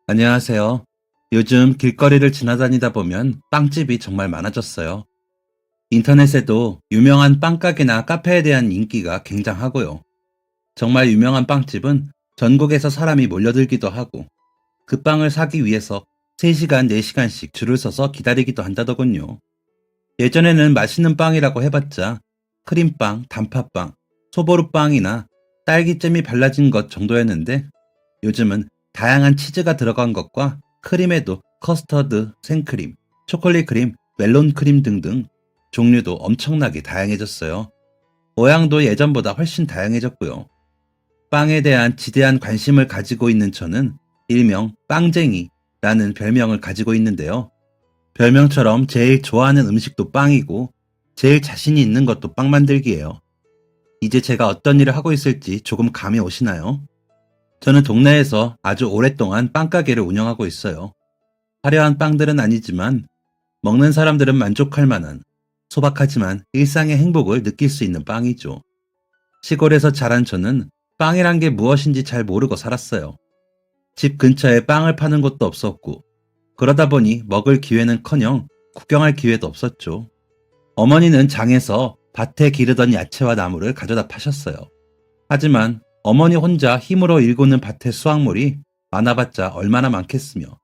안녕하세요. 요즘 길거리를 지나다니다 보면 빵집이 정말 많아졌어요. 인터넷에도 유명한 빵가게나 카페에 대한 인기가 굉장하고요. 정말 유명한 빵집은 전국에서 사람이 몰려들기도 하고 그 빵을 사기 위해서 3시간, 4시간씩 줄을 서서 기다리기도 한다더군요. 예전에는 맛있는 빵이라고 해봤자 크림빵, 단팥빵, 소보루빵이나 딸기잼이 발라진 것 정도였는데 요즘은 다양한 치즈가 들어간 것과 크림에도 커스터드, 생크림, 초콜릿 크림, 멜론 크림 등등 종류도 엄청나게 다양해졌어요. 모양도 예전보다 훨씬 다양해졌고요. 빵에 대한 지대한 관심을 가지고 있는 저는 일명 빵쟁이라는 별명을 가지고 있는데요. 별명처럼 제일 좋아하는 음식도 빵이고 제일 자신이 있는 것도 빵 만들기예요. 이제 제가 어떤 일을 하고 있을지 조금 감이 오시나요? 저는 동네에서 아주 오랫동안 빵가게를 운영하고 있어요. 화려한 빵들은 아니지만 먹는 사람들은 만족할 만한 소박하지만 일상의 행복을 느낄 수 있는 빵이죠. 시골에서 자란 저는 빵이란 게 무엇인지 잘 모르고 살았어요. 집 근처에 빵을 파는 곳도 없었고 그러다 보니 먹을 기회는커녕 구경할 기회도 없었죠. 어머니는 장에서 밭에 기르던 야채와 나무를 가져다 파셨어요. 하지만 어머니 혼자 힘으로 일구는 밭의 수확물이 많아봤자 얼마나 많겠으며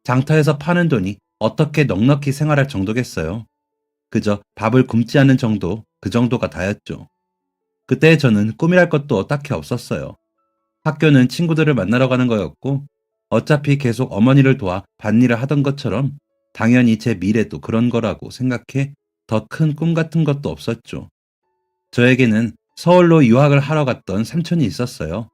장터에서 파는 돈이 어떻게 넉넉히 생활할 정도겠어요. 그저 밥을 굶지 않는 정도, 그 정도가 다였죠. 그때 저는 꿈이랄 것도 딱히 없었어요. 학교는 친구들을 만나러 가는 거였고 어차피 계속 어머니를 도와 밭일을 하던 것처럼 당연히 제 미래도 그런 거라고 생각해 더 큰 꿈 같은 것도 없었죠. 저에게는 서울로 유학을 하러 갔던 삼촌이 있었어요.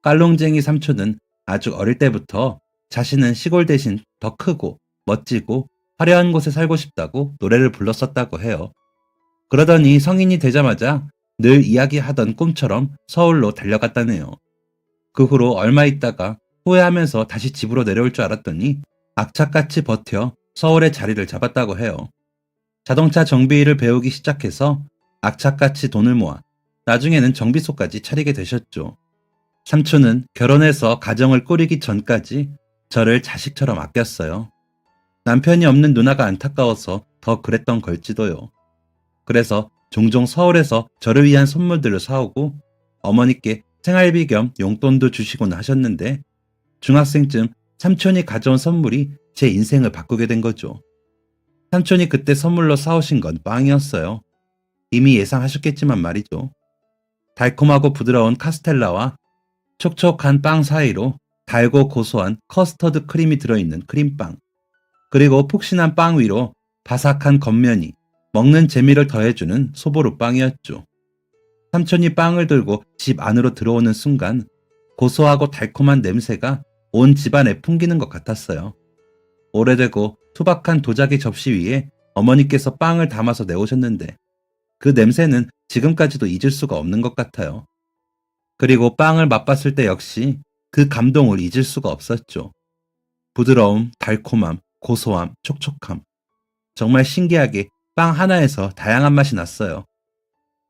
깔롱쟁이 삼촌은 아주 어릴 때부터 자신은 시골 대신 더 크고 멋지고 화려한 곳에 살고 싶다고 노래를 불렀었다고 해요. 그러더니 성인이 되자마자 늘 이야기하던 꿈처럼 서울로 달려갔다네요. 그 후로 얼마 있다가 후회하면서 다시 집으로 내려올 줄 알았더니 악착같이 버텨 서울에 자리를 잡았다고 해요. 자동차 정비 일을 배우기 시작해서 악착같이 돈을 모아 나중에는 정비소까지 차리게 되셨죠. 삼촌은 결혼해서 가정을 꾸리기 전까지 저를 자식처럼 아꼈어요. 남편이 없는 누나가 안타까워서 더 그랬던 걸지도요. 그래서 종종 서울에서 저를 위한 선물들을 사오고 어머니께 생활비 겸 용돈도 주시곤 하셨는데 중학생쯤 삼촌이 가져온 선물이 제 인생을 바꾸게 된 거죠. 삼촌이 그때 선물로 사오신 건 빵이었어요. 이미 예상하셨겠지만 말이죠. 달콤하고 부드러운 카스텔라와 촉촉한 빵 사이로 달고 고소한 커스터드 크림이 들어있는 크림빵, 그리고 푹신한 빵 위로 바삭한 겉면이 먹는 재미를 더해주는 소보루빵이었죠. 삼촌이 빵을 들고 집 안으로 들어오는 순간 고소하고 달콤한 냄새가 온 집안에 풍기는 것 같았어요. 오래되고 투박한 도자기 접시 위에 어머니께서 빵을 담아서 내오셨는데 그 냄새는 지금까지도 잊을 수가 없는 것 같아요. 그리고 빵을 맛봤을 때 역시 그 감동을 잊을 수가 없었죠. 부드러움, 달콤함, 고소함, 촉촉함. 정말 신기하게 빵 하나에서 다양한 맛이 났어요.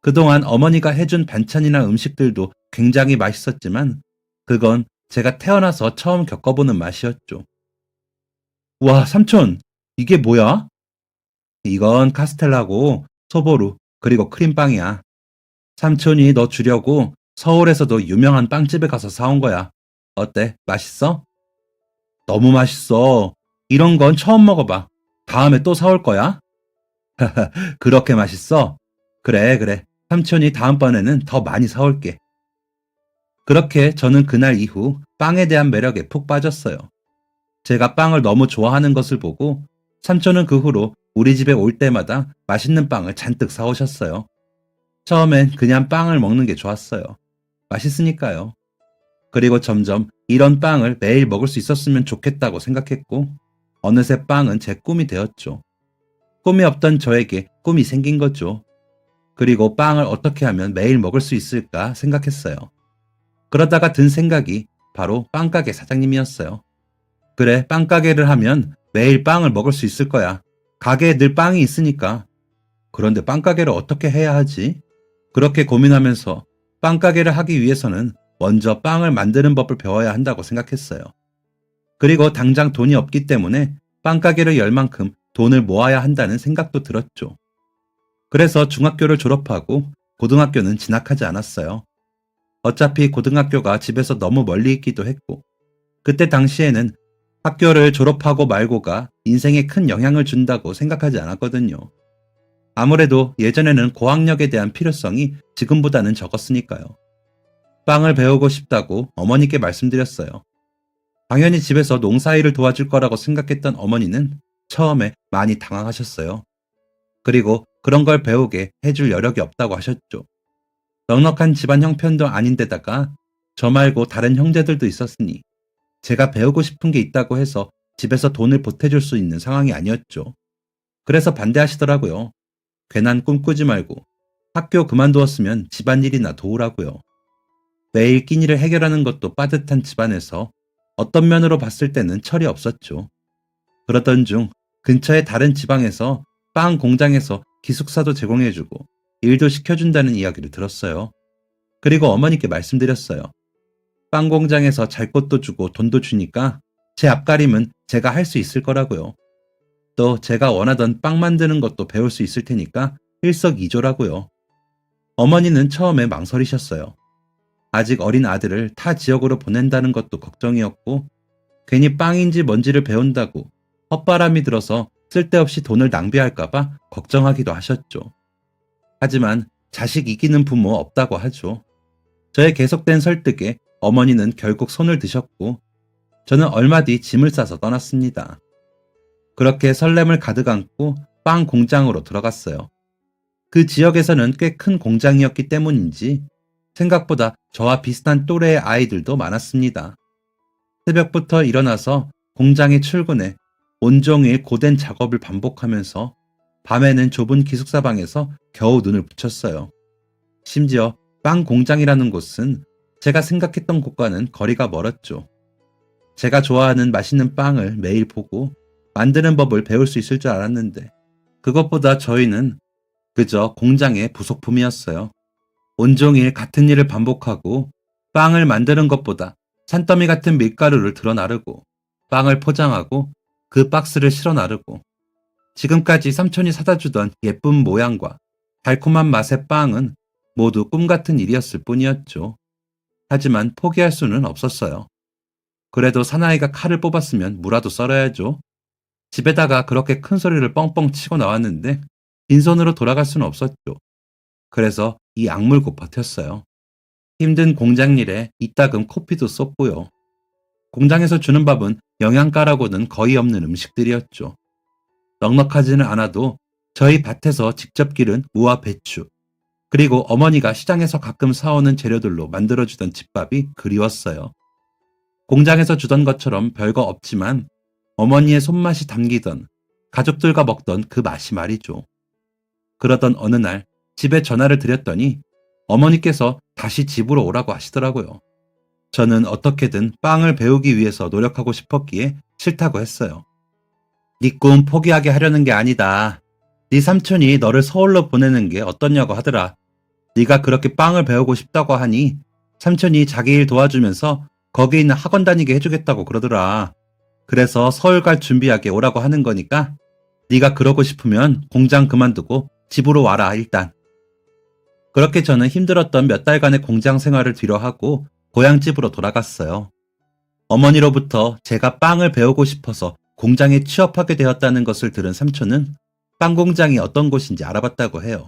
그동안 어머니가 해준 반찬이나 음식들도 굉장히 맛있었지만 그건 제가 태어나서 처음 겪어보는 맛이었죠. 와, 삼촌, 이게 뭐야? 이건 카스텔라고 소보루, 그리고 크림빵이야. 삼촌이 너 주려고 서울에서도 유명한 빵집에 가서 사온 거야. 어때? 맛있어? 너무 맛있어. 이런 건 처음 먹어봐. 다음에 또 사올 거야? 그렇게 맛있어? 그래, 그래. 삼촌이 다음번에는 더 많이 사올게. 그렇게 저는 그날 이후 빵에 대한 매력에 푹 빠졌어요. 제가 빵을 너무 좋아하는 것을 보고 삼촌은 그 후로 우리 집에 올 때마다 맛있는 빵을 잔뜩 사오셨어요. 처음엔 그냥 빵을 먹는 게 좋았어요. 맛있으니까요. 그리고 점점 이런 빵을 매일 먹을 수 있었으면 좋겠다고 생각했고 어느새 빵은 제 꿈이 되었죠. 꿈이 없던 저에게 꿈이 생긴 거죠. 그리고 빵을 어떻게 하면 매일 먹을 수 있을까 생각했어요. 그러다가 든 생각이 바로 빵가게 사장님이었어요. 그래, 빵가게를 하면 매일 빵을 먹을 수 있을 거야. 가게에 늘 빵이 있으니까. 그런데 빵가게를 어떻게 해야 하지? 그렇게 고민하면서 빵가게를 하기 위해서는 먼저 빵을 만드는 법을 배워야 한다고 생각했어요. 그리고 당장 돈이 없기 때문에 빵가게를 열 만큼 돈을 모아야 한다는 생각도 들었죠. 그래서 중학교를 졸업하고 고등학교는 진학하지 않았어요. 어차피 고등학교가 집에서 너무 멀리 있기도 했고, 그때 당시에는 학교를 졸업하고 말고가 인생에 큰 영향을 준다고 생각하지 않았거든요. 아무래도 예전에는 고학력에 대한 필요성이 지금보다는 적었으니까요. 빵을 배우고 싶다고 어머니께 말씀드렸어요. 당연히 집에서 농사일을 도와줄 거라고 생각했던 어머니는 처음에 많이 당황하셨어요. 그리고 그런 걸 배우게 해줄 여력이 없다고 하셨죠. 넉넉한 집안 형편도 아닌데다가 저 말고 다른 형제들도 있었으니 제가 배우고 싶은 게 있다고 해서 집에서 돈을 보태줄 수 있는 상황이 아니었죠. 그래서 반대하시더라고요. 괜한 꿈 꾸지 말고 학교 그만두었으면 집안일이나 도우라고요. 매일 끼니를 해결하는 것도 빠듯한 집안에서 어떤 면으로 봤을 때는 철이 없었죠. 그러던 중 근처의 다른 지방에서 빵 공장에서 기숙사도 제공해주고 일도 시켜준다는 이야기를 들었어요. 그리고 어머니께 말씀드렸어요. 빵 공장에서 잘 것도 주고 돈도 주니까 제 앞가림은 제가 할 수 있을 거라고요. 또 제가 원하던 빵 만드는 것도 배울 수 있을 테니까 일석이조라고요. 어머니는 처음에 망설이셨어요. 아직 어린 아들을 타 지역으로 보낸다는 것도 걱정이었고, 괜히 빵인지 뭔지를 배운다고 헛바람이 들어서 쓸데없이 돈을 낭비할까봐 걱정하기도 하셨죠. 하지만 자식 이기는 부모 없다고 하죠. 저의 계속된 설득에 어머니는 결국 손을 드셨고, 저는 얼마 뒤 짐을 싸서 떠났습니다. 그렇게 설렘을 가득 안고 빵 공장으로 들어갔어요. 그 지역에서는 꽤 큰 공장이었기 때문인지 생각보다 저와 비슷한 또래의 아이들도 많았습니다. 새벽부터 일어나서 공장에 출근해 온종일 고된 작업을 반복하면서 밤에는 좁은 기숙사 방에서 겨우 눈을 붙였어요. 심지어 빵 공장이라는 곳은 제가 생각했던 곳과는 거리가 멀었죠. 제가 좋아하는 맛있는 빵을 매일 보고 만드는 법을 배울 수 있을 줄 알았는데, 그것보다 저희는 그저 공장의 부속품이었어요. 온종일 같은 일을 반복하고 빵을 만드는 것보다 산더미 같은 밀가루를 들어 나르고 빵을 포장하고 그 박스를 실어 나르고, 지금까지 삼촌이 사다 주던 예쁜 모양과 달콤한 맛의 빵은 모두 꿈 같은 일이었을 뿐이었죠. 하지만 포기할 수는 없었어요. 그래도 사나이가 칼을 뽑았으면 무라도 썰어야죠. 집에다가 그렇게 큰 소리를 뻥뻥 치고 나왔는데 빈손으로 돌아갈 수는 없었죠. 그래서 이 악물고 버텼어요. 힘든 공장 일에 이따금 코피도 쏟고요. 공장에서 주는 밥은 영양가라고는 거의 없는 음식들이었죠. 넉넉하지는 않아도 저희 밭에서 직접 기른 무와 배추, 그리고 어머니가 시장에서 가끔 사오는 재료들로 만들어주던 집밥이 그리웠어요. 공장에서 주던 것처럼 별거 없지만 어머니의 손맛이 담기던, 가족들과 먹던 그 맛이 말이죠. 그러던 어느 날 집에 전화를 드렸더니 어머니께서 다시 집으로 오라고 하시더라고요. 저는 어떻게든 빵을 배우기 위해서 노력하고 싶었기에 싫다고 했어요. 네 꿈 포기하게 하려는 게 아니다. 네 삼촌이 너를 서울로 보내는 게 어떻냐고 하더라. 네가 그렇게 빵을 배우고 싶다고 하니 삼촌이 자기 일 도와주면서 거기 있는 학원 다니게 해주겠다고 그러더라. 그래서 서울 갈 준비하게 오라고 하는 거니까 네가 그러고 싶으면 공장 그만두고 집으로 와라 일단. 그렇게 저는 힘들었던 몇 달간의 공장 생활을 뒤로하고 고향집으로 돌아갔어요. 어머니로부터 제가 빵을 배우고 싶어서 공장에 취업하게 되었다는 것을 들은 삼촌은 빵 공장이 어떤 곳인지 알아봤다고 해요.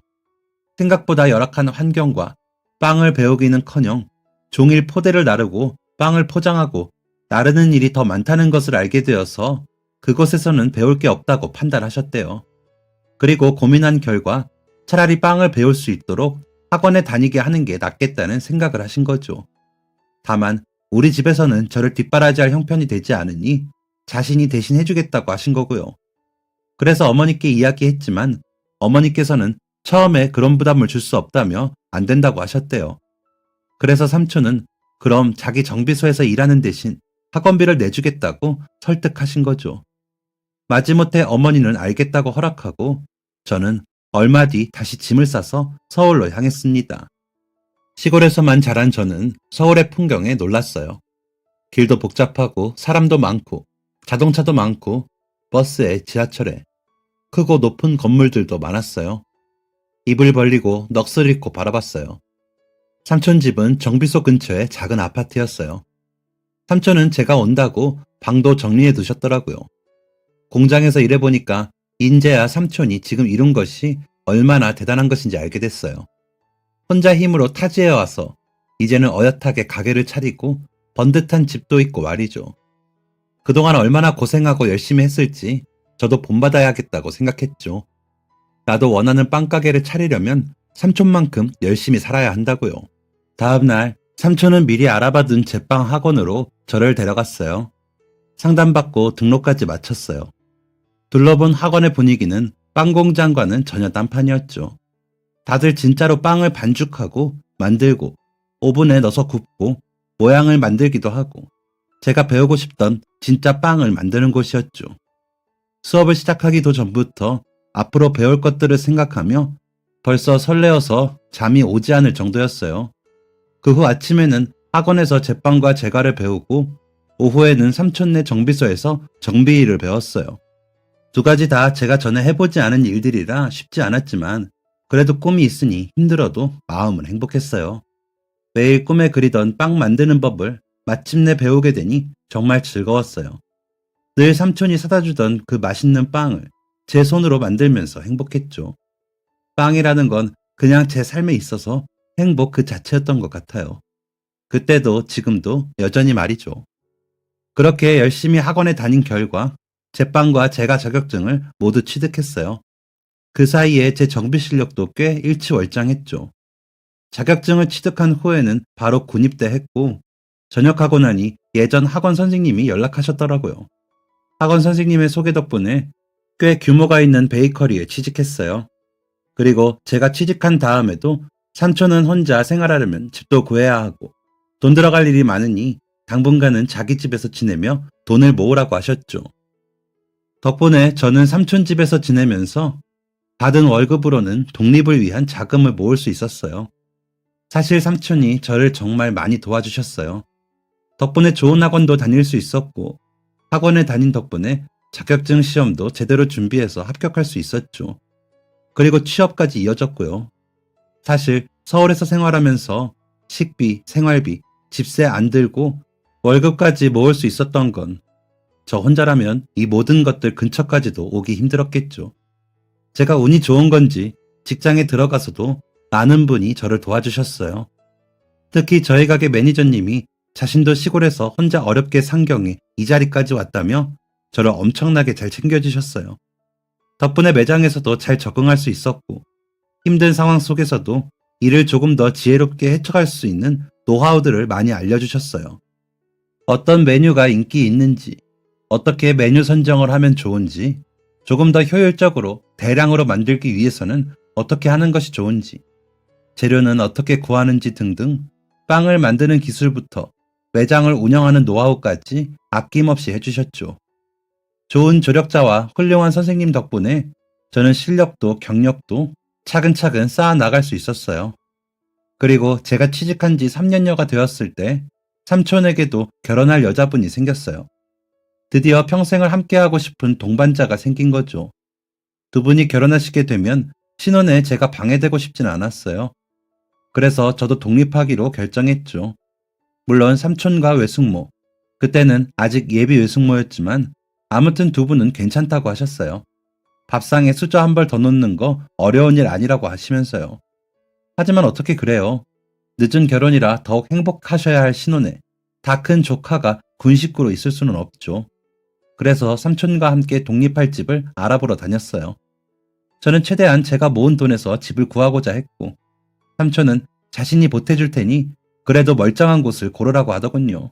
생각보다 열악한 환경과 빵을 배우기는커녕 종일 포대를 나르고 빵을 포장하고 나르는 일이 더 많다는 것을 알게 되어서 그곳에서는 배울 게 없다고 판단하셨대요. 그리고 고민한 결과 차라리 빵을 배울 수 있도록 학원에 다니게 하는 게 낫겠다는 생각을 하신 거죠. 다만 우리 집에서는 저를 뒷바라지할 형편이 되지 않으니 자신이 대신 해주겠다고 하신 거고요. 그래서 어머니께 이야기했지만 어머니께서는 처음에 그런 부담을 줄 수 없다며 안 된다고 하셨대요. 그래서 삼촌은 그럼 자기 정비소에서 일하는 대신 학원비를 내주겠다고 설득하신 거죠. 마지못해 어머니는 알겠다고 허락하고 저는 얼마 뒤 다시 짐을 싸서 서울로 향했습니다. 시골에서만 자란 저는 서울의 풍경에 놀랐어요. 길도 복잡하고 사람도 많고 자동차도 많고 버스에 지하철에 크고 높은 건물들도 많았어요. 입을 벌리고 넋을 잃고 바라봤어요. 삼촌 집은 정비소 근처의 작은 아파트였어요. 삼촌은 제가 온다고 방도 정리해 두셨더라고요. 공장에서 일해보니까 인제야 삼촌이 지금 이룬 것이 얼마나 대단한 것인지 알게 됐어요. 혼자 힘으로 타지에 와서 이제는 어엿하게 가게를 차리고 번듯한 집도 있고 말이죠. 그동안 얼마나 고생하고 열심히 했을지 저도 본받아야겠다고 생각했죠. 나도 원하는 빵가게를 차리려면 삼촌만큼 열심히 살아야 한다고요. 다음날 삼촌은 미리 알아봐둔 제빵 학원으로 저를 데려갔어요. 상담받고 등록까지 마쳤어요. 둘러본 학원의 분위기는 빵 공장과는 전혀 딴판이었죠. 다들 진짜로 빵을 반죽하고 만들고 오븐에 넣어서 굽고 모양을 만들기도 하고 제가 배우고 싶던 진짜 빵을 만드는 곳이었죠. 수업을 시작하기도 전부터 앞으로 배울 것들을 생각하며 벌써 설레어서 잠이 오지 않을 정도였어요. 그 후 아침에는 학원에서 제빵과 제과를 배우고 오후에는 삼촌네 정비소에서 정비 일을 배웠어요. 두 가지 다 제가 전에 해보지 않은 일들이라 쉽지 않았지만 그래도 꿈이 있으니 힘들어도 마음은 행복했어요. 매일 꿈에 그리던 빵 만드는 법을 마침내 배우게 되니 정말 즐거웠어요. 늘 삼촌이 사다 주던 그 맛있는 빵을 제 손으로 만들면서 행복했죠. 빵이라는 건 그냥 제 삶에 있어서 행복 그 자체였던 것 같아요. 그때도 지금도 여전히 말이죠. 그렇게 열심히 학원에 다닌 결과 제빵과 제과 자격증을 모두 취득했어요. 그 사이에 제 정비 실력도 꽤 일치월장했죠. 자격증을 취득한 후에는 바로 군입대 했고 전역하고 나니 예전 학원 선생님이 연락하셨더라고요. 학원 선생님의 소개 덕분에 꽤 규모가 있는 베이커리에 취직했어요. 그리고 제가 취직한 다음에도 삼촌은 혼자 생활하려면 집도 구해야 하고 돈 들어갈 일이 많으니 당분간은 자기 집에서 지내며 돈을 모으라고 하셨죠. 덕분에 저는 삼촌 집에서 지내면서 받은 월급으로는 독립을 위한 자금을 모을 수 있었어요. 사실 삼촌이 저를 정말 많이 도와주셨어요. 덕분에 좋은 학원도 다닐 수 있었고 학원에 다닌 덕분에 자격증 시험도 제대로 준비해서 합격할 수 있었죠. 그리고 취업까지 이어졌고요. 사실 서울에서 생활하면서 식비, 생활비, 집세 안 들고 월급까지 모을 수 있었던 건 저 혼자라면 이 모든 것들 근처까지도 오기 힘들었겠죠. 제가 운이 좋은 건지 직장에 들어가서도 많은 분이 저를 도와주셨어요. 특히 저희 가게 매니저님이 자신도 시골에서 혼자 어렵게 산 경에 이 자리까지 왔다며 저를 엄청나게 잘 챙겨주셨어요. 덕분에 매장에서도 잘 적응할 수 있었고 힘든 상황 속에서도 일을 조금 더 지혜롭게 헤쳐갈 수 있는 노하우들을 많이 알려주셨어요. 어떤 메뉴가 인기 있는지, 어떻게 메뉴 선정을 하면 좋은지, 조금 더 효율적으로 대량으로 만들기 위해서는 어떻게 하는 것이 좋은지, 재료는 어떻게 구하는지 등등 빵을 만드는 기술부터 매장을 운영하는 노하우까지 아낌없이 해주셨죠. 좋은 조력자와 훌륭한 선생님 덕분에 저는 실력도 경력도 차근차근 쌓아 나갈 수 있었어요. 그리고 제가 취직한 지 3년여가 되었을 때 삼촌에게도 결혼할 여자분이 생겼어요. 드디어 평생을 함께하고 싶은 동반자가 생긴 거죠. 두 분이 결혼하시게 되면 신혼에 제가 방해되고 싶진 않았어요. 그래서 저도 독립하기로 결정했죠. 물론 삼촌과 외숙모, 그때는 아직 예비 외숙모였지만 아무튼 두 분은 괜찮다고 하셨어요. 밥상에 수저 한 벌 더 놓는 거 어려운 일 아니라고 하시면서요. 하지만 어떻게 그래요. 늦은 결혼이라 더욱 행복하셔야 할 신혼에 다 큰 조카가 군 식구로 있을 수는 없죠. 그래서 삼촌과 함께 독립할 집을 알아보러 다녔어요. 저는 최대한 제가 모은 돈에서 집을 구하고자 했고 삼촌은 자신이 보태줄 테니 그래도 멀쩡한 곳을 고르라고 하더군요.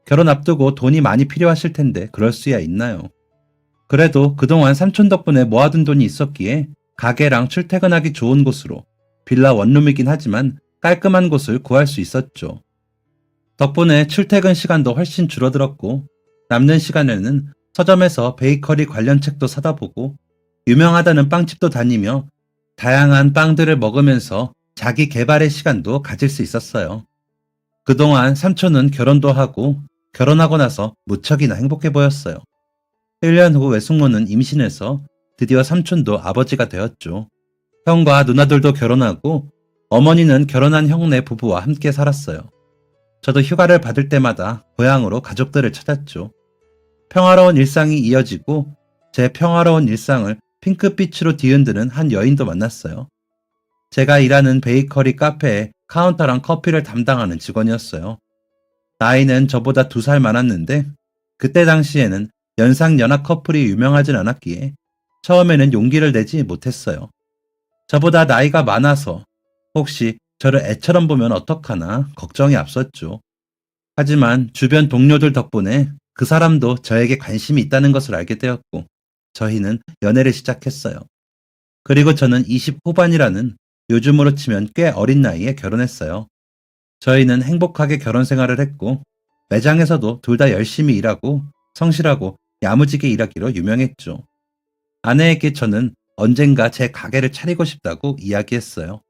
결혼 앞두고 돈이 많이 필요하실 텐데 그럴 수야 있나요? 그래도 그동안 삼촌 덕분에 모아둔 돈이 있었기에 가게랑 출퇴근하기 좋은 곳으로 빌라 원룸이긴 하지만 깔끔한 곳을 구할 수 있었죠. 덕분에 출퇴근 시간도 훨씬 줄어들었고 남는 시간에는 서점에서 베이커리 관련 책도 사다 보고 유명하다는 빵집도 다니며 다양한 빵들을 먹으면서 자기 개발의 시간도 가질 수 있었어요. 그동안 삼촌은 결혼도 하고 결혼하고 나서 무척이나 행복해 보였어요. 1년 후 외숙모는 임신해서 드디어 삼촌도 아버지가 되었죠. 형과 누나들도 결혼하고 어머니는 결혼한 형네 부부와 함께 살았어요. 저도 휴가를 받을 때마다 고향으로 가족들을 찾았죠. 평화로운 일상이 이어지고 제 평화로운 일상을 핑크빛으로 뒤흔드는 한 여인도 만났어요. 제가 일하는 베이커리 카페에 카운터랑 커피를 담당하는 직원이었어요. 나이는 저보다 2살 많았는데 그때 당시에는 연상연하 커플이 유명하진 않았기에 처음에는 용기를 내지 못했어요. 저보다 나이가 많아서 혹시 저를 애처럼 보면 어떡하나 걱정이 앞섰죠. 하지만 주변 동료들 덕분에 그 사람도 저에게 관심이 있다는 것을 알게 되었고 저희는 연애를 시작했어요. 그리고 저는 20 후반이라는 요즘으로 치면 꽤 어린 나이에 결혼했어요. 저희는 행복하게 결혼 생활을 했고 매장에서도 둘 다 열심히 일하고 성실하고 야무지게 일하기로 유명했죠. 아내에게 저는 언젠가 제 가게를 차리고 싶다고 이야기했어요.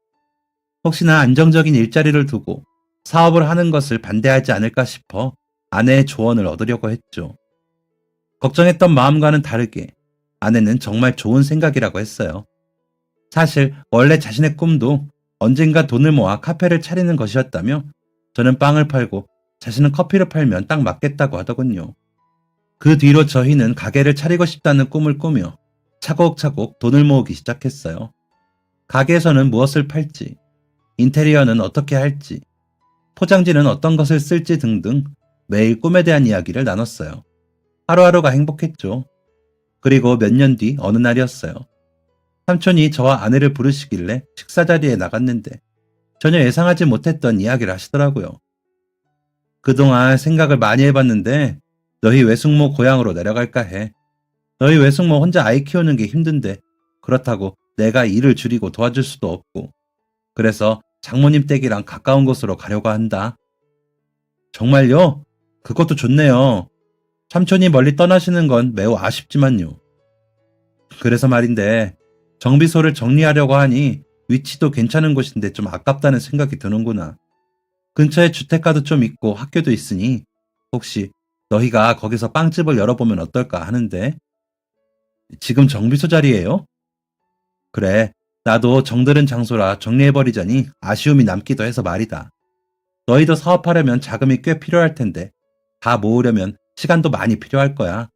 혹시나 안정적인 일자리를 두고 사업을 하는 것을 반대하지 않을까 싶어 아내의 조언을 얻으려고 했죠. 걱정했던 마음과는 다르게 아내는 정말 좋은 생각이라고 했어요. 사실 원래 자신의 꿈도 언젠가 돈을 모아 카페를 차리는 것이었다며 저는 빵을 팔고 자신은 커피를 팔면 딱 맞겠다고 하더군요. 그 뒤로 저희는 가게를 차리고 싶다는 꿈을 꾸며 차곡차곡 돈을 모으기 시작했어요. 가게에서는 무엇을 팔지, 인테리어는 어떻게 할지, 포장지는 어떤 것을 쓸지 등등 매일 꿈에 대한 이야기를 나눴어요. 하루하루가 행복했죠. 그리고 몇 년 뒤 어느 날이었어요. 삼촌이 저와 아내를 부르시길래 식사 자리에 나갔는데 전혀 예상하지 못했던 이야기를 하시더라고요. 그동안 생각을 많이 해봤는데 너희 외숙모 고향으로 내려갈까 해. 너희 외숙모 혼자 아이 키우는 게 힘든데 그렇다고 내가 일을 줄이고 도와줄 수도 없고 그래서 장모님 댁이랑 가까운 곳으로 가려고 한다. 정말요? 그것도 좋네요. 삼촌이 멀리 떠나시는 건 매우 아쉽지만요. 그래서 말인데 정비소를 정리하려고 하니 위치도 괜찮은 곳인데 좀 아깝다는 생각이 드는구나. 근처에 주택가도 좀 있고 학교도 있으니 혹시 너희가 거기서 빵집을 열어보면 어떨까 하는데 지금 정비소 자리예요? 그래, 나도 정들은 장소라 정리해버리자니 아쉬움이 남기도 해서 말이다. 너희도 사업하려면 자금이 꽤 필요할 텐데 다 모으려면 시간도 많이 필요할 거야.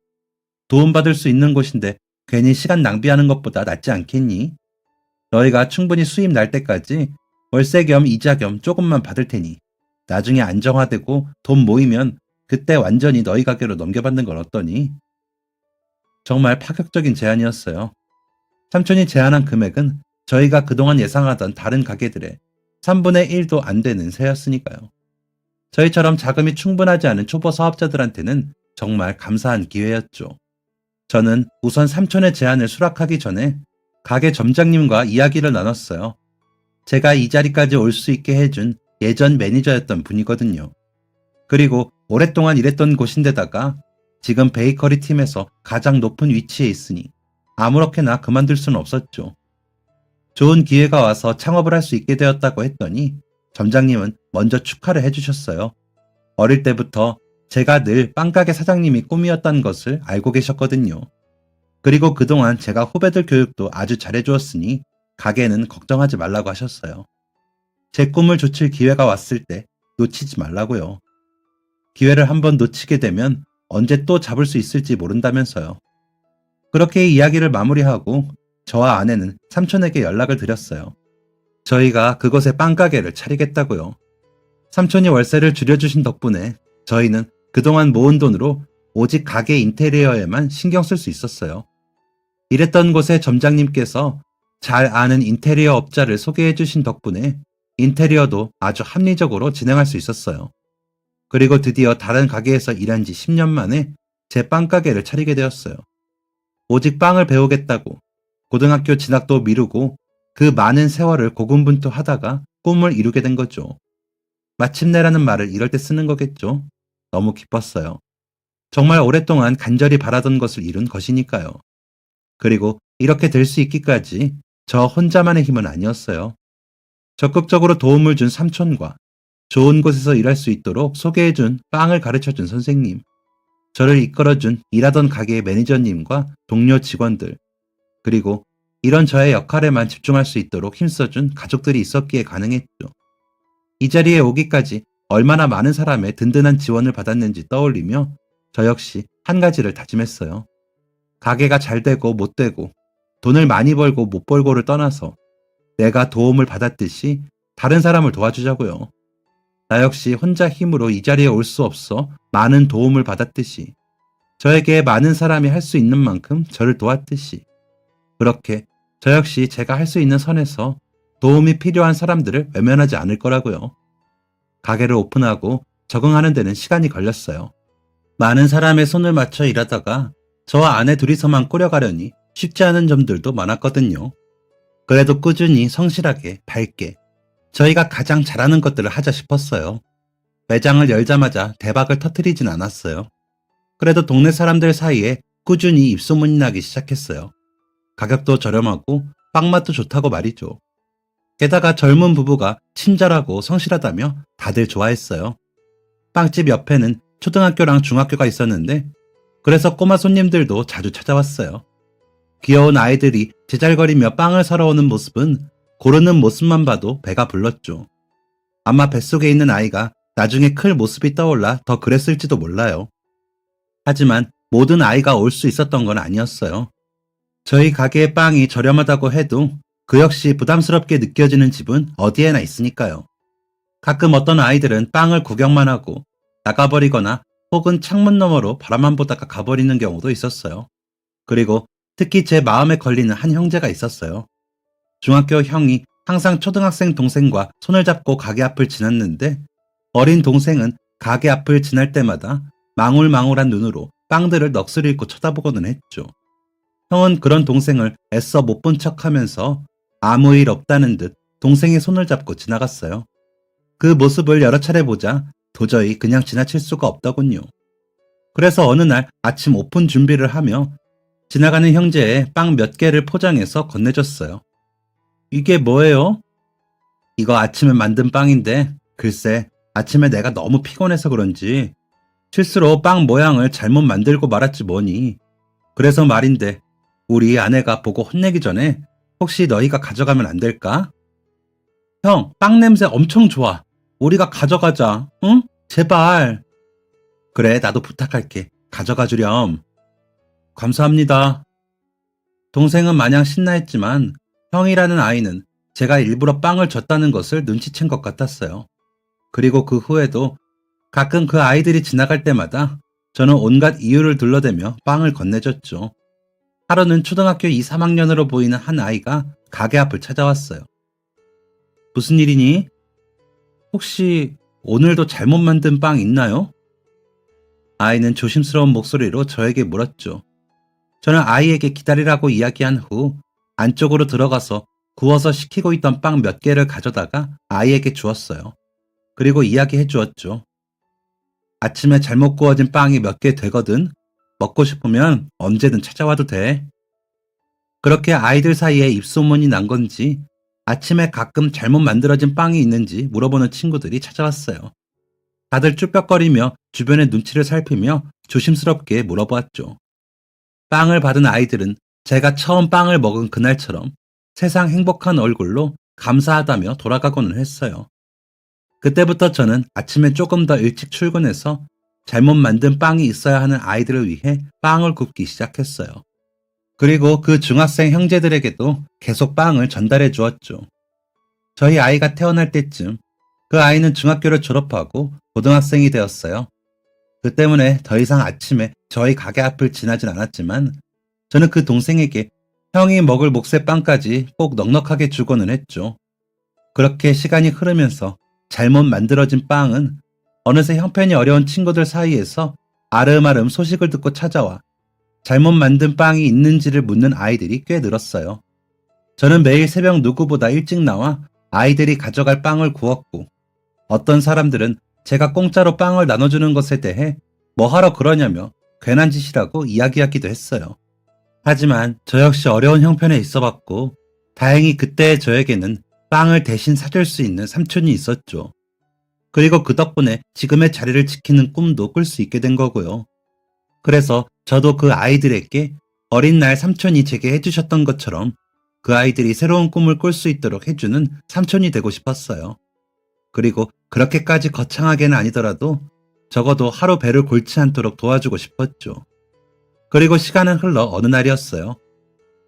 도움받을 수 있는 곳인데 괜히 시간 낭비하는 것보다 낫지 않겠니? 너희가 충분히 수입 날 때까지 월세 겸 이자 겸 조금만 받을 테니 나중에 안정화되고 돈 모이면 그때 완전히 너희 가게로 넘겨받는 건 어떠니? 정말 파격적인 제안이었어요. 삼촌이 제안한 금액은 저희가 그동안 예상하던 다른 가게들의 3분의 1도 안 되는 세였으니까요. 저희처럼 자금이 충분하지 않은 초보 사업자들한테는 정말 감사한 기회였죠. 저는 우선 삼촌의 제안을 수락하기 전에 가게 점장님과 이야기를 나눴어요. 제가 이 자리까지 올 수 있게 해준 예전 매니저였던 분이거든요. 그리고 오랫동안 일했던 곳인데다가 지금 베이커리 팀에서 가장 높은 위치에 있으니 아무렇게나 그만둘 수는 없었죠. 좋은 기회가 와서 창업을 할 수 있게 되었다고 했더니 점장님은 먼저 축하를 해주셨어요. 어릴 때부터 제가 늘 빵가게 사장님이 꿈이었다는 것을 알고 계셨거든요. 그리고 그동안 제가 후배들 교육도 아주 잘해주었으니 가게는 걱정하지 말라고 하셨어요. 제 꿈을 좇을 기회가 왔을 때 놓치지 말라고요. 기회를 한번 놓치게 되면 언제 또 잡을 수 있을지 모른다면서요. 그렇게 이야기를 마무리하고 저와 아내는 삼촌에게 연락을 드렸어요. 저희가 그곳에 빵가게를 차리겠다고요. 삼촌이 월세를 줄여주신 덕분에 저희는 그동안 모은 돈으로 오직 가게 인테리어에만 신경 쓸 수 있었어요. 일했던 곳의 점장님께서 잘 아는 인테리어 업자를 소개해 주신 덕분에 인테리어도 아주 합리적으로 진행할 수 있었어요. 그리고 드디어 다른 가게에서 일한 지 10년 만에 제 빵가게를 차리게 되었어요. 오직 빵을 배우겠다고 고등학교 진학도 미루고 그 많은 세월을 고군분투하다가 꿈을 이루게 된 거죠. 마침내라는 말을 이럴 때 쓰는 거겠죠. 너무 기뻤어요. 정말 오랫동안 간절히 바라던 것을 이룬 것이니까요. 그리고 이렇게 될 수 있기까지 저 혼자만의 힘은 아니었어요. 적극적으로 도움을 준 삼촌과 좋은 곳에서 일할 수 있도록 소개해준 빵을 가르쳐준 선생님, 저를 이끌어준 일하던 가게의 매니저님과 동료 직원들, 그리고 이런 저의 역할에만 집중할 수 있도록 힘써준 가족들이 있었기에 가능했죠. 이 자리에 오기까지 얼마나 많은 사람의 든든한 지원을 받았는지 떠올리며 저 역시 한 가지를 다짐했어요. 가게가 잘 되고 못 되고, 돈을 많이 벌고 못 벌고를 떠나서 내가 도움을 받았듯이 다른 사람을 도와주자고요. 나 역시 혼자 힘으로 이 자리에 올 수 없어 많은 도움을 받았듯이, 저에게 많은 사람이 할 수 있는 만큼 저를 도왔듯이, 그렇게 저 역시 제가 할 수 있는 선에서 도움이 필요한 사람들을 외면하지 않을 거라고요. 가게를 오픈하고 적응하는 데는 시간이 걸렸어요. 많은 사람의 손을 맞춰 일하다가 저와 아내 둘이서만 꾸려가려니 쉽지 않은 점들도 많았거든요. 그래도 꾸준히 성실하게 밝게 저희가 가장 잘하는 것들을 하자 싶었어요. 매장을 열자마자 대박을 터뜨리진 않았어요. 그래도 동네 사람들 사이에 꾸준히 입소문이 나기 시작했어요. 가격도 저렴하고 빵맛도 좋다고 말이죠. 게다가 젊은 부부가 친절하고 성실하다며 다들 좋아했어요. 빵집 옆에는 초등학교랑 중학교가 있었는데, 그래서 꼬마 손님들도 자주 찾아왔어요. 귀여운 아이들이 제잘거리며 빵을 사러 오는 모습은 고르는 모습만 봐도 배가 불렀죠. 아마 뱃속에 있는 아이가 나중에 클 모습이 떠올라 더 그랬을지도 몰라요. 하지만 모든 아이가 올 수 있었던 건 아니었어요. 저희 가게의 빵이 저렴하다고 해도 그 역시 부담스럽게 느껴지는 집은 어디에나 있으니까요. 가끔 어떤 아이들은 빵을 구경만 하고 나가버리거나 혹은 창문 너머로 바라만 보다가 가버리는 경우도 있었어요. 그리고 특히 제 마음에 걸리는 한 형제가 있었어요. 중학교 형이 항상 초등학생 동생과 손을 잡고 가게 앞을 지났는데, 어린 동생은 가게 앞을 지날 때마다 망울망울한 눈으로 빵들을 넋을 잃고 쳐다보고는 했죠. 형은 그런 동생을 애써 못 본 척하면서 아무 일 없다는 듯 동생의 손을 잡고 지나갔어요. 그 모습을 여러 차례 보자 도저히 그냥 지나칠 수가 없더군요. 그래서 어느 날 아침 오픈 준비를 하며 지나가는 형제의 빵 몇 개를 포장해서 건네줬어요. 이게 뭐예요? 이거 아침에 만든 빵인데, 글쎄 아침에 내가 너무 피곤해서 그런지 실수로 빵 모양을 잘못 만들고 말았지 뭐니. 그래서 말인데 우리 아내가 보고 혼내기 전에 혹시 너희가 가져가면 안 될까? 형, 빵 냄새 엄청 좋아. 우리가 가져가자. 응? 제발. 그래, 나도 부탁할게. 가져가 주렴. 감사합니다. 동생은 마냥 신나했지만 형이라는 아이는 제가 일부러 빵을 줬다는 것을 눈치챈 것 같았어요. 그리고 그 후에도 가끔 그 아이들이 지나갈 때마다 저는 온갖 이유를 둘러대며 빵을 건네줬죠. 하루는 초등학교 2, 3학년으로 보이는 한 아이가 가게 앞을 찾아왔어요. 무슨 일이니? 혹시 오늘도 잘못 만든 빵 있나요? 아이는 조심스러운 목소리로 저에게 물었죠. 저는 아이에게 기다리라고 이야기한 후 안쪽으로 들어가서 구워서 식히고 있던 빵 몇 개를 가져다가 아이에게 주었어요. 그리고 이야기해 주었죠. 아침에 잘못 구워진 빵이 몇 개 되거든. 먹고 싶으면 언제든 찾아와도 돼. 그렇게 아이들 사이에 입소문이 난 건지 아침에 가끔 잘못 만들어진 빵이 있는지 물어보는 친구들이 찾아왔어요. 다들 쭈뼛거리며 주변의 눈치를 살피며 조심스럽게 물어보았죠. 빵을 받은 아이들은 제가 처음 빵을 먹은 그날처럼 세상 행복한 얼굴로 감사하다며 돌아가고는 했어요. 그때부터 저는 아침에 조금 더 일찍 출근해서 잘못 만든 빵이 있어야 하는 아이들을 위해 빵을 굽기 시작했어요. 그리고 그 중학생 형제들에게도 계속 빵을 전달해 주었죠. 저희 아이가 태어날 때쯤 그 아이는 중학교를 졸업하고 고등학생이 되었어요. 그 때문에 더 이상 아침에 저희 가게 앞을 지나진 않았지만 저는 그 동생에게 형이 먹을 몫의 빵까지 꼭 넉넉하게 주고는 했죠. 그렇게 시간이 흐르면서 잘못 만들어진 빵은 어느새 형편이 어려운 친구들 사이에서 아름아름 소식을 듣고 찾아와 잘못 만든 빵이 있는지를 묻는 아이들이 꽤 늘었어요. 저는 매일 새벽 누구보다 일찍 나와 아이들이 가져갈 빵을 구웠고, 어떤 사람들은 제가 공짜로 빵을 나눠주는 것에 대해 뭐 하러 그러냐며 괜한 짓이라고 이야기하기도 했어요. 하지만 저 역시 어려운 형편에 있어봤고, 다행히 그때의 저에게는 빵을 대신 사줄 수 있는 삼촌이 있었죠. 그리고 그 덕분에 지금의 자리를 지키는 꿈도 꿀 수 있게 된 거고요. 그래서 저도 그 아이들에게 어린 날 삼촌이 제게 해주셨던 것처럼 그 아이들이 새로운 꿈을 꿀 수 있도록 해주는 삼촌이 되고 싶었어요. 그리고 그렇게까지 거창하게는 아니더라도 적어도 하루 배를 골치 않도록 도와주고 싶었죠. 그리고 시간은 흘러 어느 날이었어요.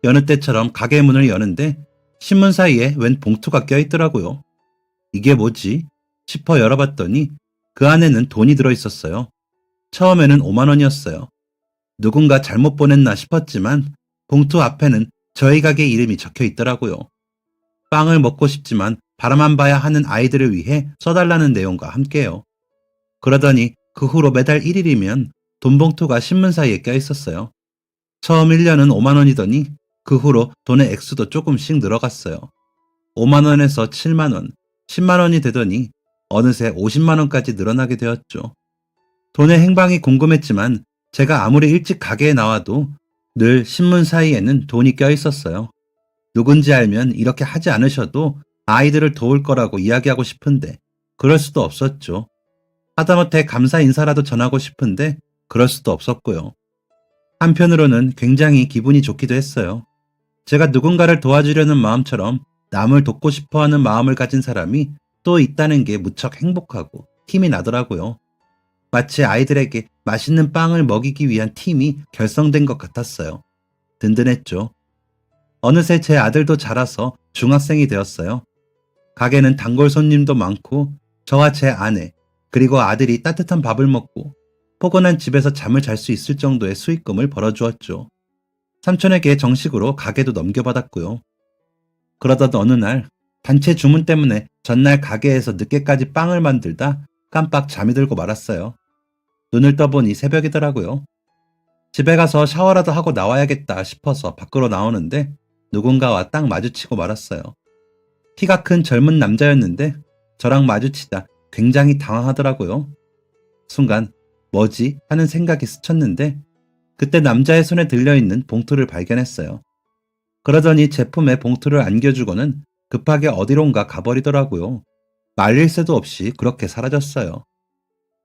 여느 때처럼 가게 문을 여는데 신문 사이에 웬 봉투가 껴있더라고요. 이게 뭐지? 싶어 열어봤더니 그 안에는 돈이 들어있었어요. 처음에는 5만 원이었어요. 누군가 잘못 보냈나 싶었지만 봉투 앞에는 저희 가게 이름이 적혀 있더라고요. 빵을 먹고 싶지만 바라만 봐야 하는 아이들을 위해 써달라는 내용과 함께요. 그러더니 그 후로 매달 1일이면 돈 봉투가 신문 사이에 껴있었어요. 처음 1년은 5만 원이더니 그 후로 돈의 액수도 조금씩 늘어갔어요. 5만 원에서 7만 원, 10만 원이 되더니 어느새 50만 원까지 늘어나게 되었죠. 돈의 행방이 궁금했지만 제가 아무리 일찍 가게에 나와도 늘 신문 사이에는 돈이 껴있었어요. 누군지 알면 이렇게 하지 않으셔도 아이들을 도울 거라고 이야기하고 싶은데 그럴 수도 없었죠. 하다못해 감사 인사라도 전하고 싶은데 그럴 수도 없었고요. 한편으로는 굉장히 기분이 좋기도 했어요. 제가 누군가를 도와주려는 마음처럼 남을 돕고 싶어하는 마음을 가진 사람이 또 있다는 게 무척 행복하고 힘이 나더라고요. 마치 아이들에게 맛있는 빵을 먹이기 위한 팀이 결성된 것 같았어요. 든든했죠. 어느새 제 아들도 자라서 중학생이 되었어요. 가게는 단골 손님도 많고 저와 제 아내 그리고 아들이 따뜻한 밥을 먹고 포근한 집에서 잠을 잘 수 있을 정도의 수익금을 벌어주었죠. 삼촌에게 정식으로 가게도 넘겨받았고요. 그러던 어느 날 단체 주문 때문에 전날 가게에서 늦게까지 빵을 만들다 깜빡 잠이 들고 말았어요. 눈을 떠보니 새벽이더라고요. 집에 가서 샤워라도 하고 나와야겠다 싶어서 밖으로 나오는데 누군가와 딱 마주치고 말았어요. 키가 큰 젊은 남자였는데 저랑 마주치자 굉장히 당황하더라고요. 순간 뭐지? 하는 생각이 스쳤는데 그때 남자의 손에 들려있는 봉투를 발견했어요. 그러더니 제 품에 봉투를 안겨주고는 급하게 어디론가 가버리더라고요. 말릴 새도 없이 그렇게 사라졌어요.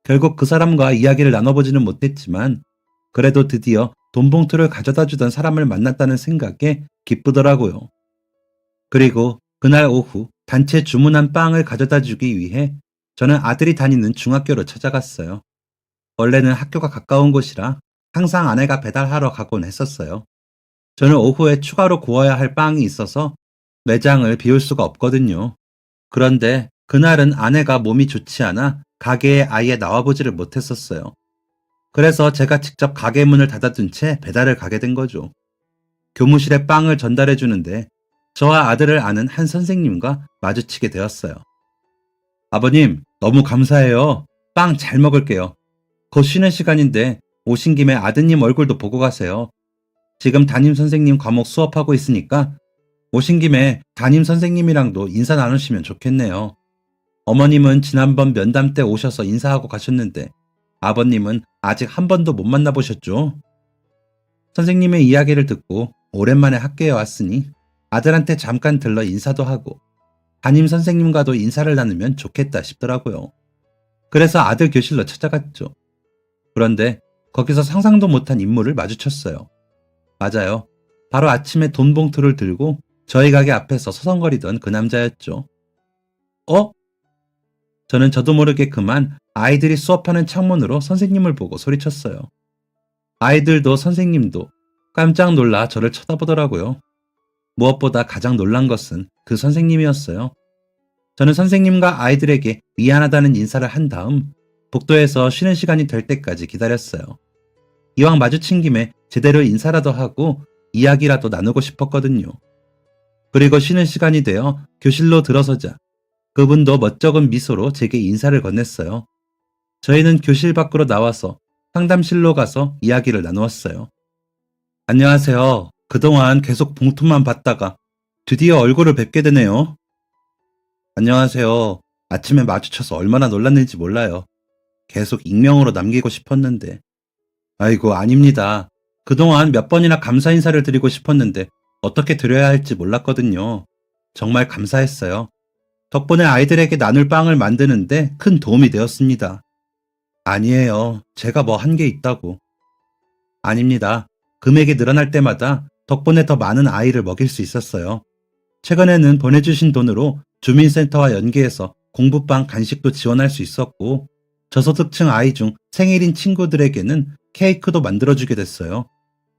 결국 그 사람과 이야기를 나눠보지는 못했지만 그래도 드디어 돈 봉투를 가져다 주던 사람을 만났다는 생각에 기쁘더라고요. 그리고 그날 오후 단체 주문한 빵을 가져다 주기 위해 저는 아들이 다니는 중학교로 찾아갔어요. 원래는 학교가 가까운 곳이라 항상 아내가 배달하러 가곤 했었어요. 저는 오후에 추가로 구워야 할 빵이 있어서 매장을 비울 수가 없거든요. 그런데 그날은 아내가 몸이 좋지 않아 가게에 아예 나와보지를 못했었어요. 그래서 제가 직접 가게 문을 닫아둔 채 배달을 가게 된 거죠. 교무실에 빵을 전달해 주는데 저와 아들을 아는 한 선생님과 마주치게 되었어요. 아버님, 너무 감사해요. 빵 잘 먹을게요. 곧 쉬는 시간인데 오신 김에 아드님 얼굴도 보고 가세요. 지금 담임 선생님 과목 수업하고 있으니까 오신 김에 담임 선생님이랑도 인사 나누시면 좋겠네요. 어머님은 지난번 면담 때 오셔서 인사하고 가셨는데 아버님은 아직 한 번도 못 만나보셨죠? 선생님의 이야기를 듣고 오랜만에 학교에 왔으니 아들한테 잠깐 들러 인사도 하고 담임 선생님과도 인사를 나누면 좋겠다 싶더라고요. 그래서 아들 교실로 찾아갔죠. 그런데 거기서 상상도 못한 인물을 마주쳤어요. 맞아요. 바로 아침에 돈 봉투를 들고 저희 가게 앞에서 서성거리던 그 남자였죠. 어? 저는 저도 모르게 그만 아이들이 수업하는 창문으로 선생님을 보고 소리쳤어요. 아이들도 선생님도 깜짝 놀라 저를 쳐다보더라고요. 무엇보다 가장 놀란 것은 그 선생님이었어요. 저는 선생님과 아이들에게 미안하다는 인사를 한 다음 복도에서 쉬는 시간이 될 때까지 기다렸어요. 이왕 마주친 김에 제대로 인사라도 하고 이야기라도 나누고 싶었거든요. 그리고 쉬는 시간이 되어 교실로 들어서자 그분도 멋쩍은 미소로 제게 인사를 건넸어요. 저희는 교실 밖으로 나와서 상담실로 가서 이야기를 나누었어요. 안녕하세요. 그동안 계속 봉투만 받다가 드디어 얼굴을 뵙게 되네요. 안녕하세요. 아침에 마주쳐서 얼마나 놀랐는지 몰라요. 계속 익명으로 남기고 싶었는데. 아이고, 아닙니다. 그동안 몇 번이나 감사 인사를 드리고 싶었는데 어떻게 드려야 할지 몰랐거든요. 정말 감사했어요. 덕분에 아이들에게 나눌 빵을 만드는데 큰 도움이 되었습니다. 아니에요. 제가 뭐 한 게 있다고. 아닙니다. 금액이 늘어날 때마다 덕분에 더 많은 아이를 먹일 수 있었어요. 최근에는 보내주신 돈으로 주민센터와 연계해서 공부방 간식도 지원할 수 있었고, 저소득층 아이 중 생일인 친구들에게는 케이크도 만들어주게 됐어요.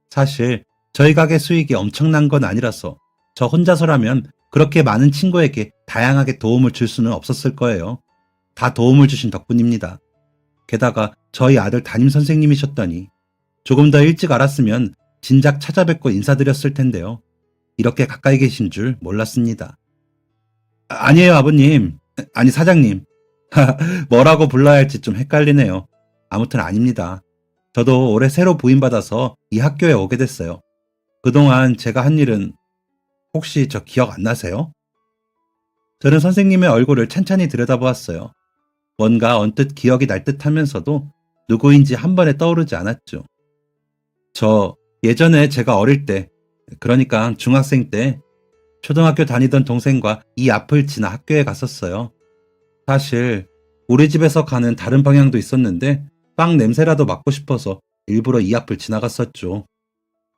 사실 저희 가게 수익이 엄청난 건 아니라서 저 혼자서라면 그렇게 많은 친구에게 다양하게 도움을 줄 수는 없었을 거예요. 다 도움을 주신 덕분입니다. 게다가 저희 아들 담임 선생님이셨다니, 조금 더 일찍 알았으면 진작 찾아뵙고 인사드렸을 텐데요. 이렇게 가까이 계신 줄 몰랐습니다. 아니에요, 아버님. 아니, 사장님. 뭐라고 불러야 할지 좀 헷갈리네요. 아무튼 아닙니다. 저도 올해 새로 부임받아서 이 학교에 오게 됐어요. 그동안 제가 한 일은 혹시 저 기억 안 나세요? 저는 선생님의 얼굴을 찬찬히 들여다보았어요. 뭔가 언뜻 기억이 날 듯 하면서도 누구인지 한 번에 떠오르지 않았죠. 저 예전에 제가 어릴 때, 그러니까 중학생 때 초등학교 다니던 동생과 이 앞을 지나 학교에 갔었어요. 사실 우리 집에서 가는 다른 방향도 있었는데 빵 냄새라도 맡고 싶어서 일부러 이 앞을 지나갔었죠.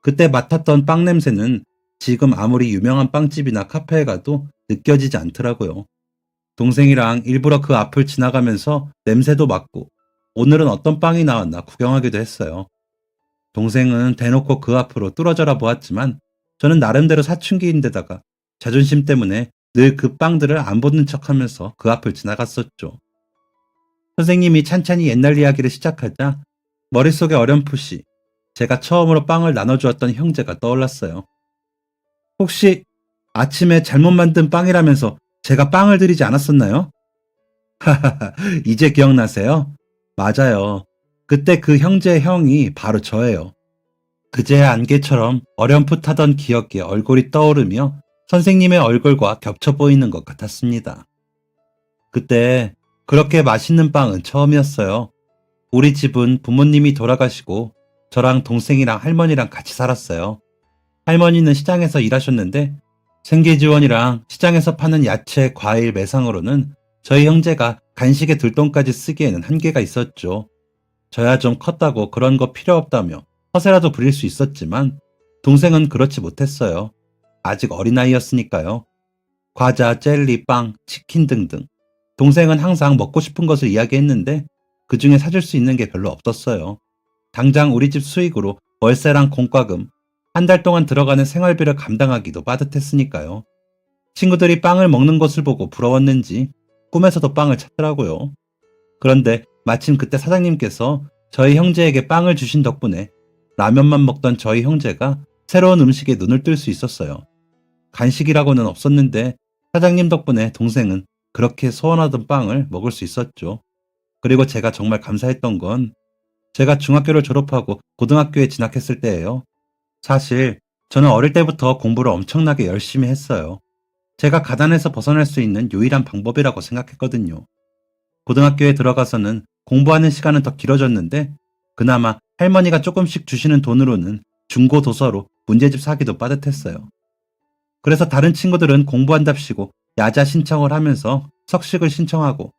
그때 맡았던 빵 냄새는 지금 아무리 유명한 빵집이나 카페에 가도 느껴지지 않더라고요. 동생이랑 일부러 그 앞을 지나가면서 냄새도 맡고 오늘은 어떤 빵이 나왔나 구경하기도 했어요. 동생은 대놓고 그 앞으로 뚫어져라 보았지만 저는 나름대로 사춘기인데다가 자존심 때문에 늘 그 빵들을 안 보는 척하면서 그 앞을 지나갔었죠. 선생님이 찬찬히 옛날 이야기를 시작하자 머릿속에 어렴풋이 제가 처음으로 빵을 나눠주었던 형제가 떠올랐어요. 혹시 아침에 잘못 만든 빵이라면서 제가 빵을 드리지 않았었나요? 하하하, 이제 기억나세요? 맞아요. 그때 그 형제의 형이 바로 저예요. 그제의 안개처럼 어렴풋하던 기억에 얼굴이 떠오르며 선생님의 얼굴과 겹쳐 보이는 것 같았습니다. 그때 그렇게 맛있는 빵은 처음이었어요. 우리 집은 부모님이 돌아가시고 저랑 동생이랑 할머니랑 같이 살았어요. 할머니는 시장에서 일하셨는데 생계지원이랑 시장에서 파는 야채, 과일, 매상으로는 저희 형제가 간식에 들 돈까지 쓰기에는 한계가 있었죠. 저야 좀 컸다고 그런 거 필요 없다며 허세라도 부릴 수 있었지만 동생은 그렇지 못했어요. 아직 어린아이였으니까요. 과자, 젤리, 빵, 치킨 등등. 동생은 항상 먹고 싶은 것을 이야기했는데 그 중에 사줄 수 있는 게 별로 없었어요. 당장 우리 집 수익으로 월세랑 공과금, 한 달 동안 들어가는 생활비를 감당하기도 빠듯했으니까요. 친구들이 빵을 먹는 것을 보고 부러웠는지 꿈에서도 빵을 찾더라고요. 그런데 마침 그때 사장님께서 저희 형제에게 빵을 주신 덕분에 라면만 먹던 저희 형제가 새로운 음식에 눈을 뜰 수 있었어요. 간식이라고는 없었는데 사장님 덕분에 동생은 그렇게 소원하던 빵을 먹을 수 있었죠. 그리고 제가 정말 감사했던 건 제가 중학교를 졸업하고 고등학교에 진학했을 때예요. 사실 저는 어릴 때부터 공부를 엄청나게 열심히 했어요. 제가 가난에서 벗어날 수 있는 유일한 방법이라고 생각했거든요. 고등학교에 들어가서는 공부하는 시간은 더 길어졌는데 그나마 할머니가 조금씩 주시는 돈으로는 중고 도서로 문제집 사기도 빠듯했어요. 그래서 다른 친구들은 공부한답시고 야자 신청을 하면서 석식을 신청하고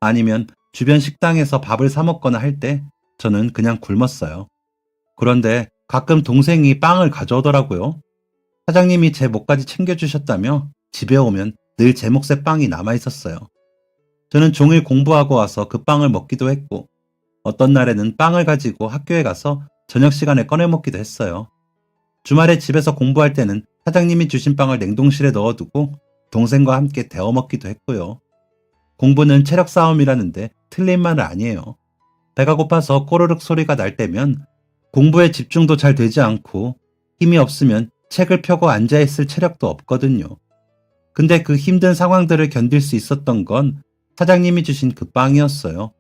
아니면 주변 식당에서 밥을 사 먹거나 할 때 저는 그냥 굶었어요. 그런데 가끔 동생이 빵을 가져오더라고요. 사장님이 제 몫까지 챙겨주셨다며 집에 오면 늘 제 몫의 빵이 남아있었어요. 저는 종일 공부하고 와서 그 빵을 먹기도 했고 어떤 날에는 빵을 가지고 학교에 가서 저녁 시간에 꺼내 먹기도 했어요. 주말에 집에서 공부할 때는 사장님이 주신 빵을 냉동실에 넣어두고 동생과 함께 데워 먹기도 했고요. 공부는 체력 싸움이라는데 틀린 말은 아니에요. 배가 고파서 꼬르륵 소리가 날 때면 공부에 집중도 잘 되지 않고 힘이 없으면 책을 펴고 앉아있을 체력도 없거든요. 근데 그 힘든 상황들을 견딜 수 있었던 건 사장님이 주신 그 빵이었어요.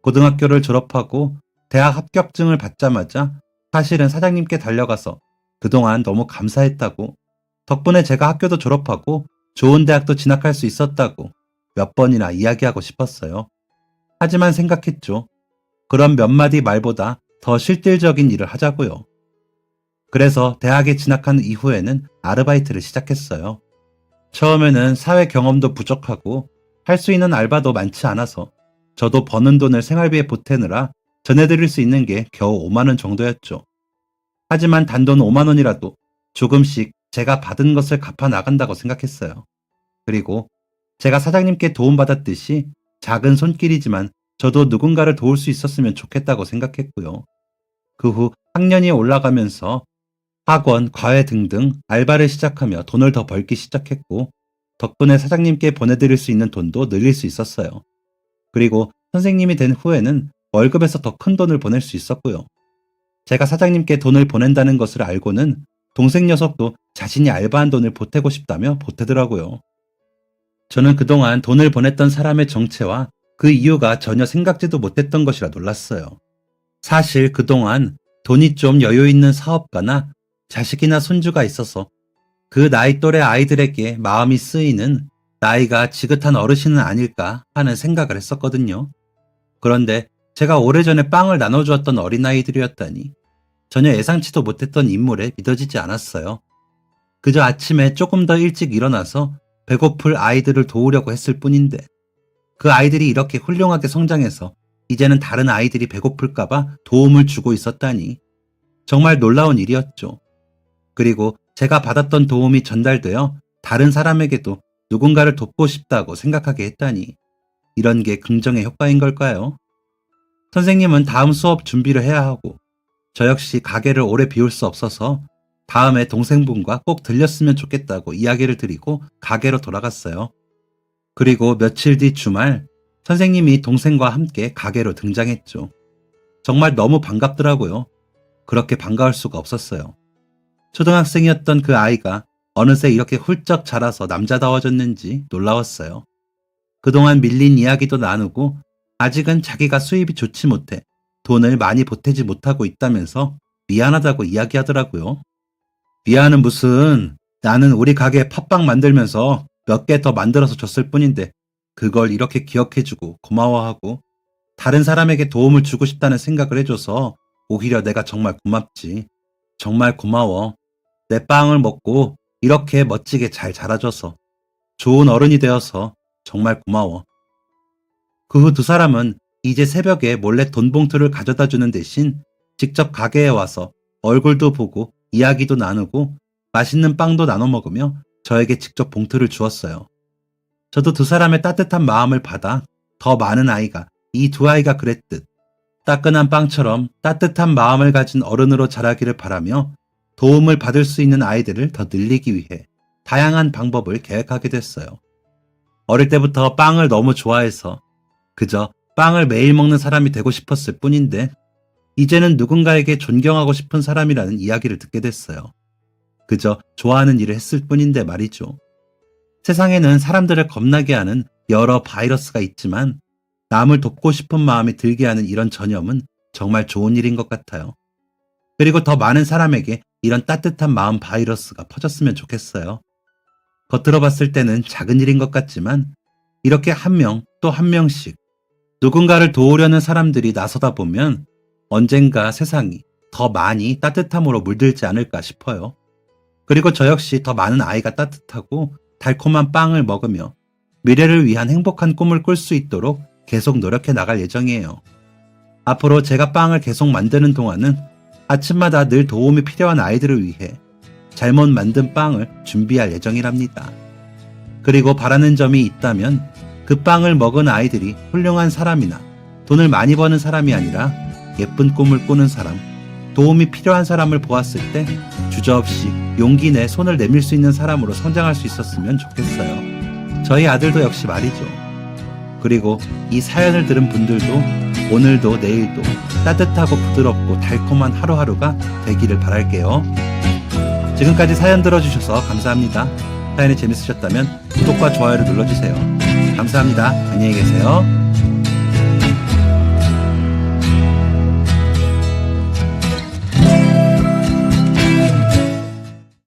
고등학교를 졸업하고 대학 합격증을 받자마자 사실은 사장님께 달려가서 그동안 너무 감사했다고, 덕분에 제가 학교도 졸업하고 좋은 대학도 진학할 수 있었다고 몇 번이나 이야기하고 싶었어요. 하지만 생각했죠. 그런 몇 마디 말보다 더 실질적인 일을 하자고요. 그래서 대학에 진학한 이후에는 아르바이트를 시작했어요. 처음에는 사회 경험도 부족하고 할 수 있는 알바도 많지 않아서 저도 버는 돈을 생활비에 보태느라 전해드릴 수 있는 게 겨우 5만 원 정도였죠. 하지만 단돈 5만 원이라도 조금씩 제가 받은 것을 갚아 나간다고 생각했어요. 그리고 제가 사장님께 도움받았듯이 작은 손길이지만 저도 누군가를 도울 수 있었으면 좋겠다고 생각했고요. 그 후 학년이 올라가면서 학원, 과외 등등 알바를 시작하며 돈을 더 벌기 시작했고, 덕분에 사장님께 보내드릴 수 있는 돈도 늘릴 수 있었어요. 그리고 선생님이 된 후에는 월급에서 더 큰 돈을 보낼 수 있었고요. 제가 사장님께 돈을 보낸다는 것을 알고는 동생 녀석도 자신이 알바한 돈을 보태고 싶다며 보태더라고요. 저는 그동안 돈을 보냈던 사람의 정체와 그 이유가 전혀 생각지도 못했던 것이라 놀랐어요. 사실 그동안 돈이 좀 여유 있는 사업가나 자식이나 손주가 있어서 그 나이 또래 아이들에게 마음이 쓰이는 나이가 지긋한 어르신은 아닐까 하는 생각을 했었거든요. 그런데 제가 오래전에 빵을 나눠주었던 어린아이들이었다니 전혀 예상치도 못했던 인물에 믿어지지 않았어요. 그저 아침에 조금 더 일찍 일어나서 배고플 아이들을 도우려고 했을 뿐인데, 그 아이들이 이렇게 훌륭하게 성장해서 이제는 다른 아이들이 배고플까봐 도움을 주고 있었다니 정말 놀라운 일이었죠. 그리고 제가 받았던 도움이 전달되어 다른 사람에게도 누군가를 돕고 싶다고 생각하게 했다니 이런 게 긍정의 효과인 걸까요? 선생님은 다음 수업 준비를 해야 하고 저 역시 가게를 오래 비울 수 없어서 다음에 동생분과 꼭 들렸으면 좋겠다고 이야기를 드리고 가게로 돌아갔어요. 그리고 며칠 뒤 주말 선생님이 동생과 함께 가게로 등장했죠. 정말 너무 반갑더라고요. 그렇게 반가울 수가 없었어요. 초등학생이었던 그 아이가 어느새 이렇게 훌쩍 자라서 남자다워졌는지 놀라웠어요. 그동안 밀린 이야기도 나누고 아직은 자기가 수입이 좋지 못해 돈을 많이 보태지 못하고 있다면서 미안하다고 이야기하더라고요. 미안은 무슨, 나는 우리 가게 팥빵 만들면서 몇 개 더 만들어서 줬을 뿐인데 그걸 이렇게 기억해주고 고마워하고 다른 사람에게 도움을 주고 싶다는 생각을 해줘서 오히려 내가 정말 고맙지. 정말 고마워. 내 빵을 먹고 이렇게 멋지게 잘 자라줘서 좋은 어른이 되어서 정말 고마워. 그 후 두 사람은 이제 새벽에 몰래 돈 봉투를 가져다 주는 대신 직접 가게에 와서 얼굴도 보고 이야기도 나누고 맛있는 빵도 나눠 먹으며 저에게 직접 봉투를 주었어요. 저도 두 사람의 따뜻한 마음을 받아 더 많은 아이가, 이 두 아이가 그랬듯 따끈한 빵처럼 따뜻한 마음을 가진 어른으로 자라기를 바라며 도움을 받을 수 있는 아이들을 더 늘리기 위해 다양한 방법을 계획하게 됐어요. 어릴 때부터 빵을 너무 좋아해서 그저 빵을 매일 먹는 사람이 되고 싶었을 뿐인데 이제는 누군가에게 존경하고 싶은 사람이라는 이야기를 듣게 됐어요. 그저 좋아하는 일을 했을 뿐인데 말이죠. 세상에는 사람들을 겁나게 하는 여러 바이러스가 있지만 남을 돕고 싶은 마음이 들게 하는 이런 전염은 정말 좋은 일인 것 같아요. 그리고 더 많은 사람에게 이런 따뜻한 마음 바이러스가 퍼졌으면 좋겠어요. 겉으로 봤을 때는 작은 일인 것 같지만 이렇게 한 명 또 한 명씩 누군가를 도우려는 사람들이 나서다 보면 언젠가 세상이 더 많이 따뜻함으로 물들지 않을까 싶어요. 그리고 저 역시 더 많은 아이가 따뜻하고 달콤한 빵을 먹으며 미래를 위한 행복한 꿈을 꿀 수 있도록 계속 노력해 나갈 예정이에요. 앞으로 제가 빵을 계속 만드는 동안은 아침마다 늘 도움이 필요한 아이들을 위해 잘못 만든 빵을 준비할 예정이랍니다. 그리고 바라는 점이 있다면 그 빵을 먹은 아이들이 훌륭한 사람이나 돈을 많이 버는 사람이 아니라 예쁜 꿈을 꾸는 사람, 도움이 필요한 사람을 보았을 때 주저없이 용기 내 손을 내밀 수 있는 사람으로 성장할 수 있었으면 좋겠어요. 저희 아들도 역시 말이죠. 그리고 이 사연을 들은 분들도 오늘도 내일도 따뜻하고 부드럽고 달콤한 하루하루가 되기를 바랄게요. 지금까지 사연 들어주셔서 감사합니다. 사연이 재밌으셨다면 구독과 좋아요를 눌러주세요. 감사합니다. 안녕히 계세요.